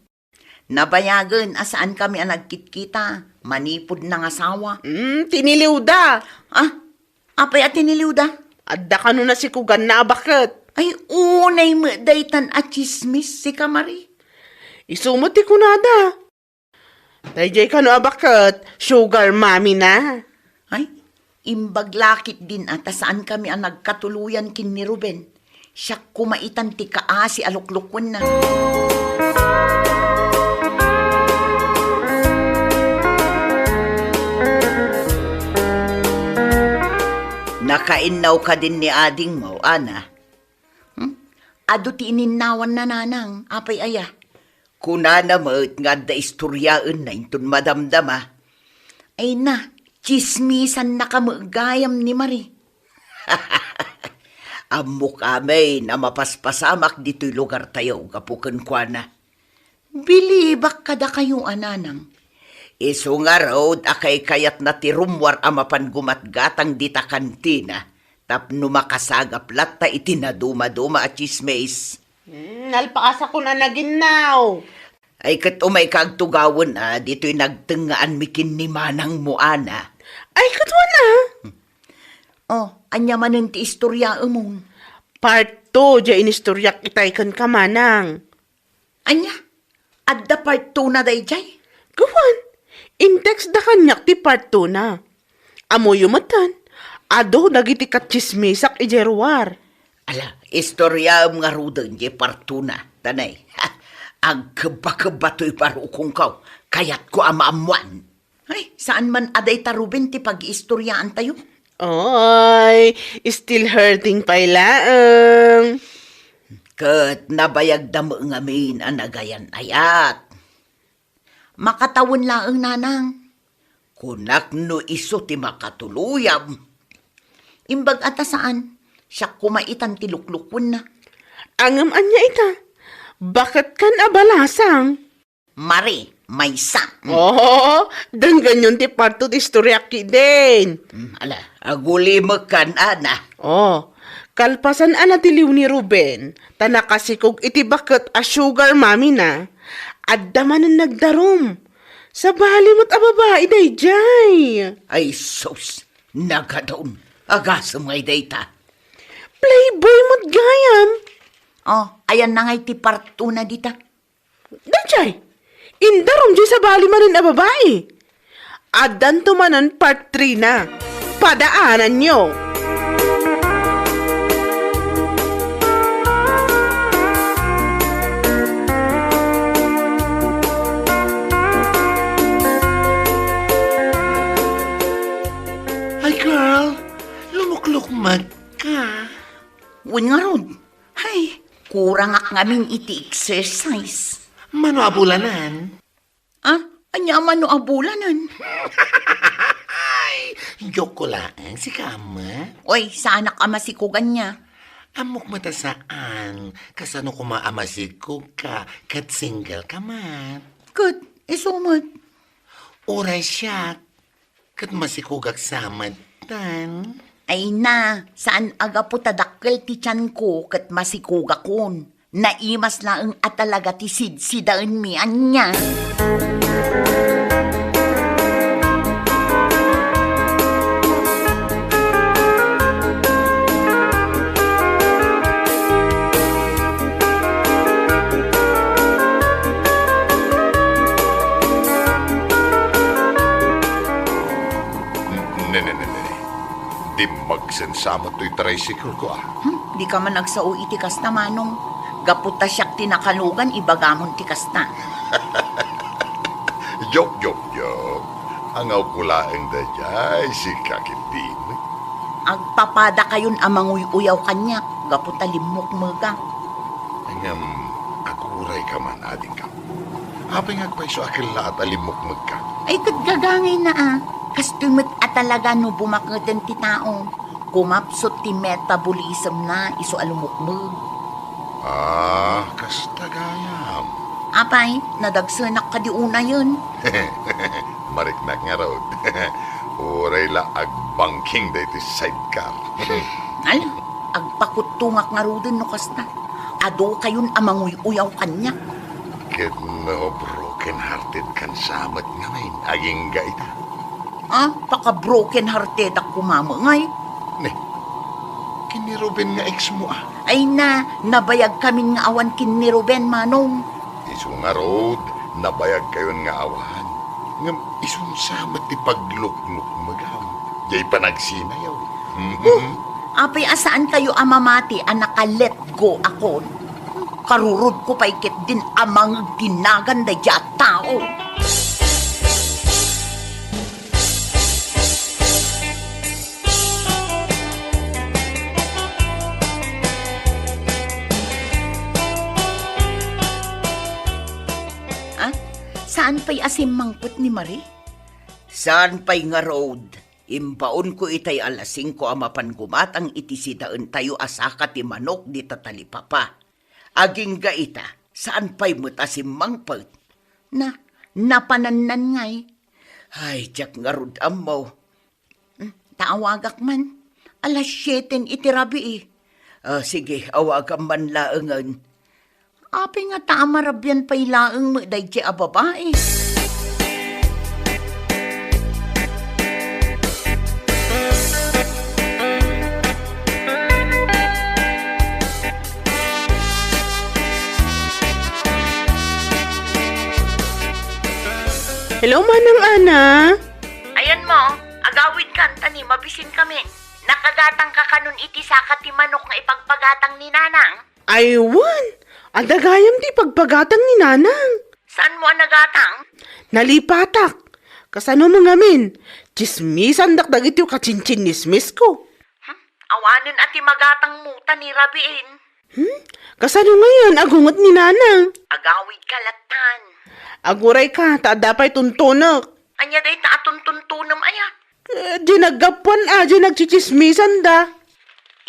Nabayagan asaan kami ang nagkitkita. Manipod ng asawa. Tiniliw da. Apay at tiniliw da? Adda ka na si Kugan na bakit? Ay, unay mo daytan at chismis si Kamari. Isumuti ko na da. Dayjay ka na bakit? Sugar mommy na. Ay, imbaglakit din at saan kami ang nagkatuluyan kin ni Ruben. Siya kumaitan ti kaasi aluklukwan na. Nakainaw ka din ni ading mo, ana. Ado ti ininnawan na nanang, apay aya. Kuna na maut nga da istoryaan na intun madamdama. Ay na, chismisan na kamagayam ni Marie. Amo kami na mapaspasamak dito'y lugar tayo, kapukan kwa na. Bilibak kada kayo, ananang. Iso nga road, akay kayat na tirumwar amapan gumatgatang dita kantina. Tapno makasagap latta itinaduma-duma at chismes. Nalpaasa ko na naginaw. Ay kat umay kagtugawon dito'y nagtengaan mikin ni manang mo, ana. Ay, katwa na. Oh, anya manen ti istorya umong. Part 2, dya inistoryak itay kan kamanang. Anya, adda part 2 na day jay. Gawan, in-text da kanyak ti part 2 na. Amo yumatan, ado dagiti katsismisak ijerwar. Ala, istorya nga rudan di part 2 na. Tanay, ang kaba-kaba to'y parukong kaw, kayat ko amaamuan. Ay, saan man aday tarubin ti pag-istoryaan tayo? Oy, still hurting pa ilaang. Kat nabayag da mo ngamin ang nagayan ayat. Makatawon laang nanang. Kunak no iso ti makatuluyam. Imbag ata saan, siya kumaitan ti luklukon na. Angam anya ita, bakit kan abalasang? Mari, may sa. Oh, dan ganyan ti part 2 ti istoryak din. Ala, aguli mo kan, ana. Oh, kalpasan ana ti liw ni Ruben, tanakasikog iti bakit a sugar mami na, adda man ang nagdarom. Sa bali mo't ababae day jay. Ay, sus, nagadaon. Agasam ngay data. Playboy mo't gayam. Oh, ayan na ngay ti part 2 na dita. Dajay, indarom jay sa bali man ang ababae. Addan tumanan part 3 na. Padaanan nyo. Ay, girl, lumuklukmad ka. Uwan nga rod. Hay, kurang ak ngamin iti exercise. Mano abulanan? Ah, anya man no abulanan. Ay, joke ko lang, si Kama. Oy, saan ka masikugan niya? Amok mata saan, kasano kumaamasig ko ka, kat single ka man. Kat, isumad. Oray siya, kat masikugak samad tan. Ay na, saan aga po tadakkel ti tiyan ko kat masikugakon. Naimas laeng at talaga ti sidsidaan mi anya. Ne. Di magsensamot to'y tricycle ko Di ka man nagsao itikas na manong. Gaputa siyak tinakalugan, ibagamon tikas na. Joke. Angaw ko laeng da jay, si Kakipin. Agpapada kayon amanguy uyaw kanya. Gaputa limok mga. Angam, aguray ka man, ading ka. Apay ngagpaiso akil lahat alimok magka. Ay katgagangay na Kastumit at talaga no bumakatan ti tao. Kumapsot ti metabolism na iso alumukmug. Kastagayam. Apay, nadagsanak ka di una yun. Mariknak nga raw. Uray la agbangking da iti sidecar. Ala, agpakutungak nga ro din no kasta. Ado kayon amanguy uyaw kanya. Kit no broken-hearted kan samat nga main. Aging gaita. Paka-broken hearted ak kumamangay. Ne, kini Ruben nga ex mo Ay na, nabayag kami nga awan kin ni Ruben, manong. Isu nga road, nabayag kayon nga awan. Ngam isun samat ti pagluk-luk magam. Jay pa nagsinayaw. Apay asaan kayo amamati naka-let go akon. Karurod ko paikit din amang tinagan da dya tao. Saan pa'y asim mangput ni Marie? Saan pa'y nga road? Imbaon ko itay alas 5 amapan gumatang iti sidaan tayo asaka ti manok di tatalipapa. Aging gaita, saan pa'y mutasim mangput? Napanannan ngay. Ay, jak nga rod mo. Taawagak man. Alas 7 iti rabi eh. Sige, awagam man laengan. Api nga taamarabyan pa'y laeng mo day a babae. Hello, Manang Ana. Ayan mo, agawid kan tani, mabisin kami. Nakagatang ka kanun iti sakat ti manok nga ipagpagatang ni Nanang. Aywan, adagayam di pagpagatang ni Nanang. Saan mo ang nagatang? Nalipatak. Kasano mga min? Chismisan dakdag iti kachinchinismis ko. Awanin ati magatang muta ni Rabiin. Kasano ngayon agungot ni Nanang? Agawid kalatan. Aguray ka, taadapay tuntunak. Anya day taatun tuntunam aya. Di naggapuan di nagchichismisan da.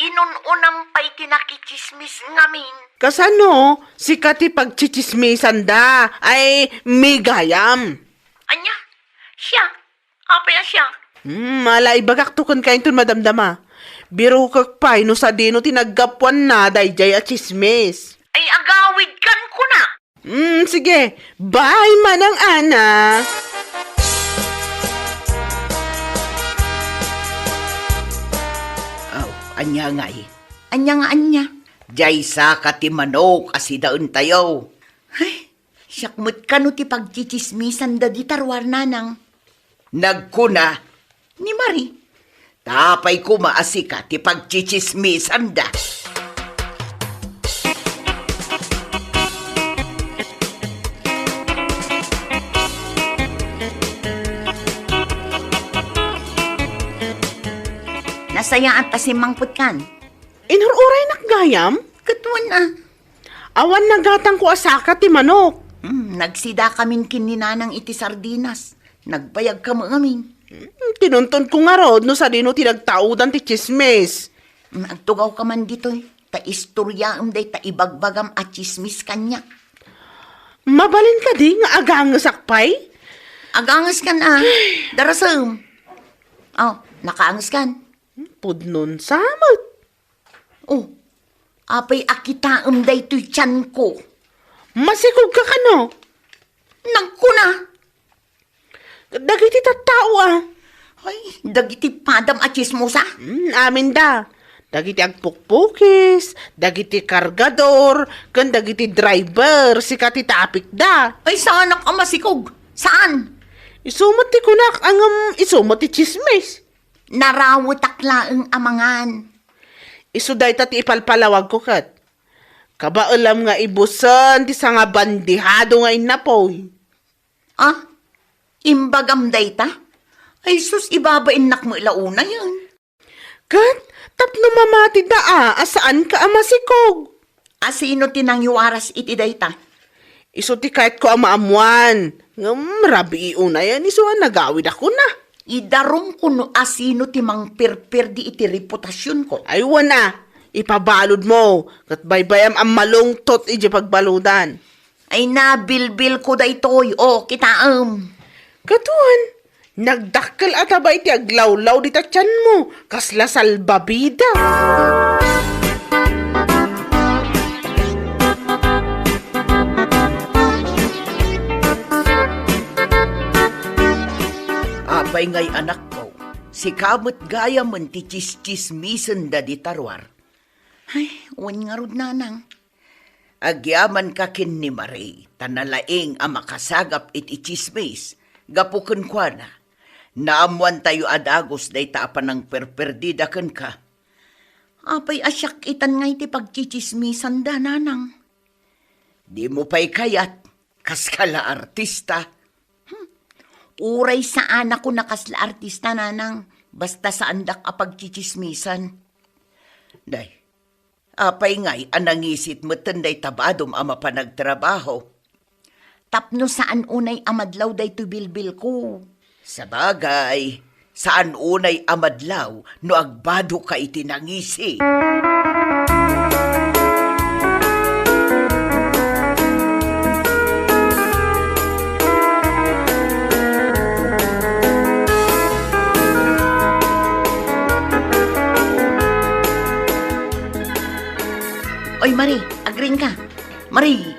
Inununam pa'y tinakichismis ngamin. Kasano, si Kati pagchichismisan da, ay may gayam. Anya, siya. Apaya siya. Malay bagak tukon kain tun madamdama. Biro kak pay no sa dino tinaggapuan na dayjay at chismis. Ay agawid kan ko na. Sige. Bye, Manang Ana. Anya nga eh. Anya. Jay sa kati manok asidaon tayo. Ay, siyakmut ka no ti pagchichismisan da di tarwar nanang. Nagkuna ni Marie. Tapay ko maasika ti pagchichismisan da. Nasayaan ta si Mangput kan. Inururay nakgayam? Katuan na. Awan nagatang ko asaka ti manok. Nagsida kamin kininanang iti sardinas. Nagbayag ka mo amin. Tinunton ko nga rod no sa dino tinagtaudan ti chismis. Agtugaw ka man dito eh. Ta istoryaam day ta ibagbagam at chismis kanya. Mabalin ka di nga agangasakpay? Agangas kan darasam. Nakaangas kan. Pudnon samot. Apay akitaam day to'y tiyan ko. Masikog ka kano? Nagkuna. Dagiti tattao Ay, dagiti padam at chismosa. Amin da. Dagiti agpukpukis, dagiti kargador, kan dagiti driver, si kati tapik da. Ay, saan ka masikog? Saan? Isumot ti kunak ang isumot ti chismis. Narawot aklaang amangan. Isuday ta ti ipalpalawag ko kat. Kabaalam nga ibusan ti nga bandihado nga inapoy. Imbagam dayta? Ay sus, ibabain nak mo ilauna yan. Kat, tapno mamati da asaan ka amasikog? Sino tinangyuaras iti dayta? Iso ti kahit ko amaamuan. Rabi iuna yan, iso nagawid ako na. Idarom ko no asino ti mang perperdi iti reputasyon ko. Ay wana, ipabalod mo. Kat baybayam ang malungtot iti pagbaludan. Ay nabilbil ko da itoy, kitaam. Katuan, nagdakkel atabay ti aglawlaw di tatyan mo. Kasla salbabida. Apay ngay anak ko, si kamot gaya man ti chis-chismisen da di tarwar. Ay, wan nga rod nanang. Agyaman ka kin ni Marie, tanalaing ang makasagap iti chismis, gapukun kwa na. Naamuan tayo adagos day taapan ng perperdida ken ka. Apay asyak itan ngay ti pagchichismisan da nanang. Di mo pa'y kayat, kaskala artista. Uray sa anak ko nakasla artista nanang, basta sa andak a pagchichismisan. Day, apay ngay anangisit mo tenday tabadom ama panagtrabaho. Tapno saan unay amadlaw day to bilbil ko. Sa bagay, saan unay amadlaw no agbado ka itinangisi? Oy, Marie, agring ka. Marie,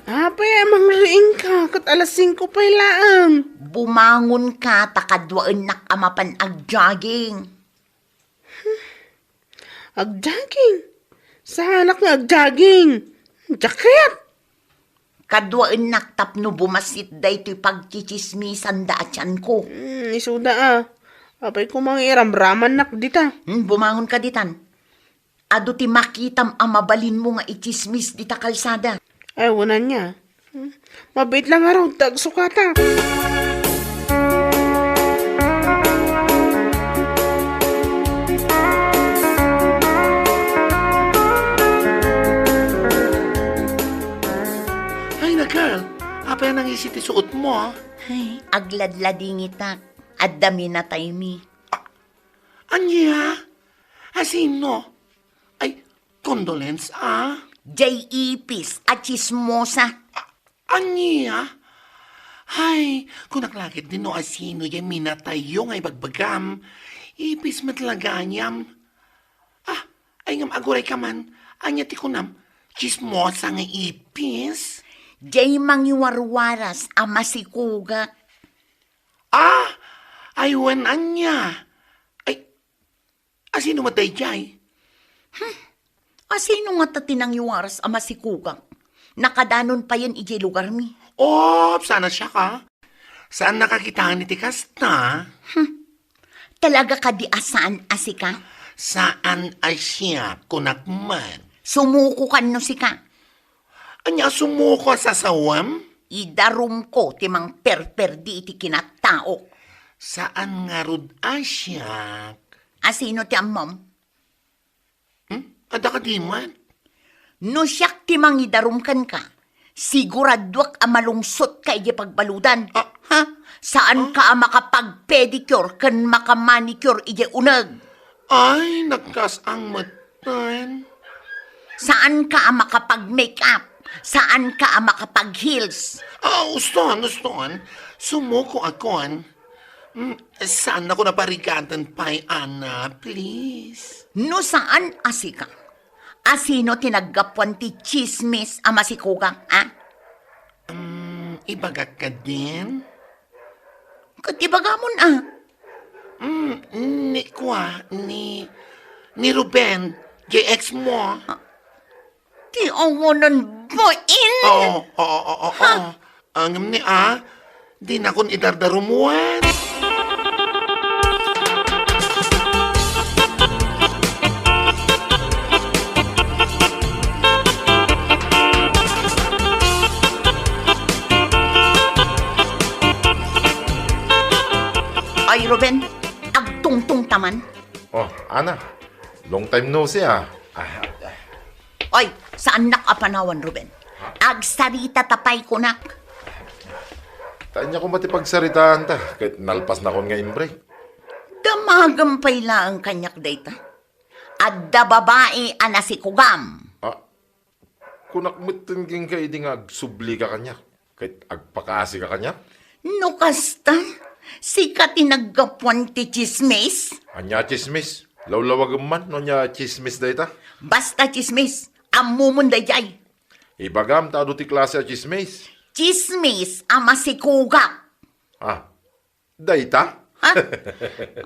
Apay, amang riing ka, kat alas 5 pa laang. bumangon ka takadwaan nak amapan ag-jogging. Agjogging. Sa anak nga agjogging. Jacket. Kadwaan nak tapno bumasit day to'y pagchichismisan da atyan ko. Isuda Apay ko mga iramraman nak dita. Bumangon ka ditan. Ado ti makitam amabalin mo nga ichismis dita kalsada. Ay, wala niya. Mabait lang araw, tagsukata. Ay na girl, apa yan ang isiti suot mo ah? Ay, agladlading itak. At dami na tayo mi. Anya? Asino? Ay, condolence ah? J.E.P.S. at chismosa. Anya? Ay, kung naklakit din no asino yung minatayo ngay bagbagam, ipis matlaganyam. Ay ngam aguray ka man, anya ti kunam, chismosa nga ipis. Jay mangiwarwaras ama si Kuga. Ay wen anya. Ay, asino matay jay? Sino nga tatinang iwaras ama si Kuga? Nakadanon pa yan iji lugar mi. Sana siya ka. Saan nakakitaan ni Tikas na? Talaga ka di asaan asika? Saan ay siya kunakman? Sumuko kan no sika. Anya sumuko sa sawam? Idarum ko timang perper di iti kinatao. Saan nga rod ay siya? Asino ti amom? Ada ka di man? No siyak timang idarumkan ka, siguradwak amalungsot ka iti pagbaludan. Ha? Saan ka makapag-pedicure kan makamanicure iti unag? Ay, nagkas ang matan. Saan ka makapag-makeup? Saan ka makapag-heels? Uston. Sumuko akon. Saan ako naparigatan pa'y Ana, please? No saan asika? Asino tinaggapuan ti chismis ama si Kuga, ha? Ibagak ka din? Katibagamon, Ni Ruben, JX mo. Ti awanan bain! Oo. Ang ni di na kon idardarumuan. Ay, Ruben, agtungtung taman. Ana, long time no see ah. Oy, saan nakapanawan, Ruben? Agsarita tapay ko nak. Tanya ko matipagsaritaan ta, kahit nalpas na kon nga in-break. Damagampay lang ang kanyak data. At da babae ana si Kugam. Kunak mutingking ka idi nga agsubli ka kanya, kahit agpakasi ka kanya. No kasta, sikat tinaggapuan ti chismis. Anya chismis, lawlawag man no nya chismis dayta. Basta chismis, amumun dayay. Ibagam ta ti klase a chismis. Chismis ama si Kuga. Dayta? Ha?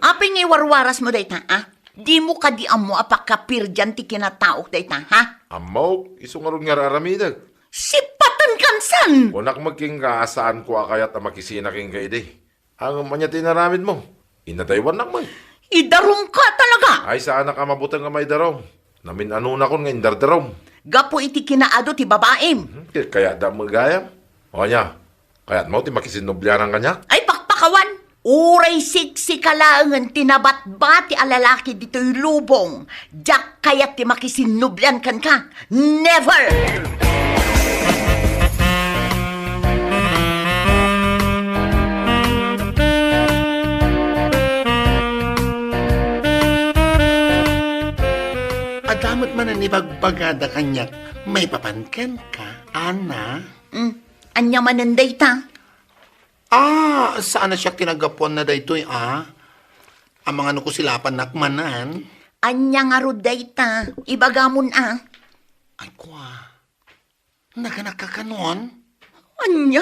Aping iwarwaras mo dayta, ha? Di mo ka di amo apakapir dyan ti kinataok dayta, ha? Amaw, isungarod nga raramidag. Sipatan kansan! Kunak magking kaasaan ko akayat na makisina king kaide. Ang manya tinaramid mo, inataywan nak man. Idarum ka talaga! Ay saan ka mabutang nga may darom. Namin ano na kon nga indardarom. Gapo iti kinaado ti babaem. Kaya da magayam. O nya, kaya't mo ti makisinubyaran kanya. Ay pakpakawan! Uray siksi kalaangan tinabat-bat ti alalaki dito'y lubong. Jack kaya't ti makisinublan kan ka. Never! Kat man ibagbagada kanyak, may papankan ka, Ana? Anya mananday ta? Saan na siya tinagapon na daytoy, Ang mga nukusilapan nakmanan. Anya nga ruday ta? Ibagamon Ay, naganak ka kanon? Anya?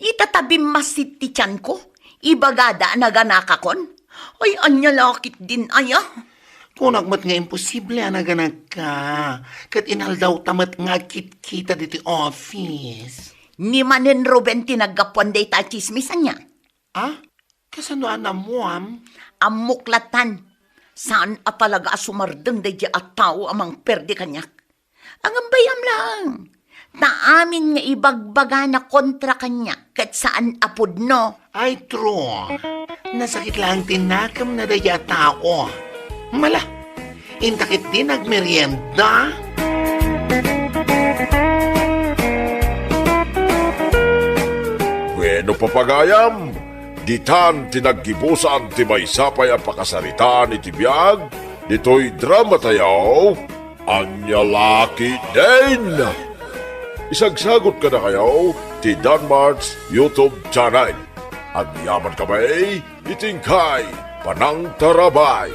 Itatabi masit ti tiyan ko? Ibagada naganakakon? Ay, anya lakit din aya. Kung nagmat nga imposible, naganak ka. Kat inaldaw tamat nga kita dito office. Ni manen Ruben tinagapuan day ta chismisan niya. Kasano mo, Amuklatan. Saan talaga asumardeng day di at tao amang perdi kanyak? Ang ambayam lang. Taamin nga ibagbaga na kontra kanya kat saan apod no. Ay, true. Nasakit lang tinakam na daya tao. Mala, intakit din nagmerienda. Bueno papagayam, ditan tinaggibusan ti may sapay ang pakasarita ni Tibiyag, dito'y drama tayo, anya laki din. Isagsagot ka na kayo ti Danmart's YouTube channel. At yaman kamay, itingkay, panang tarabay.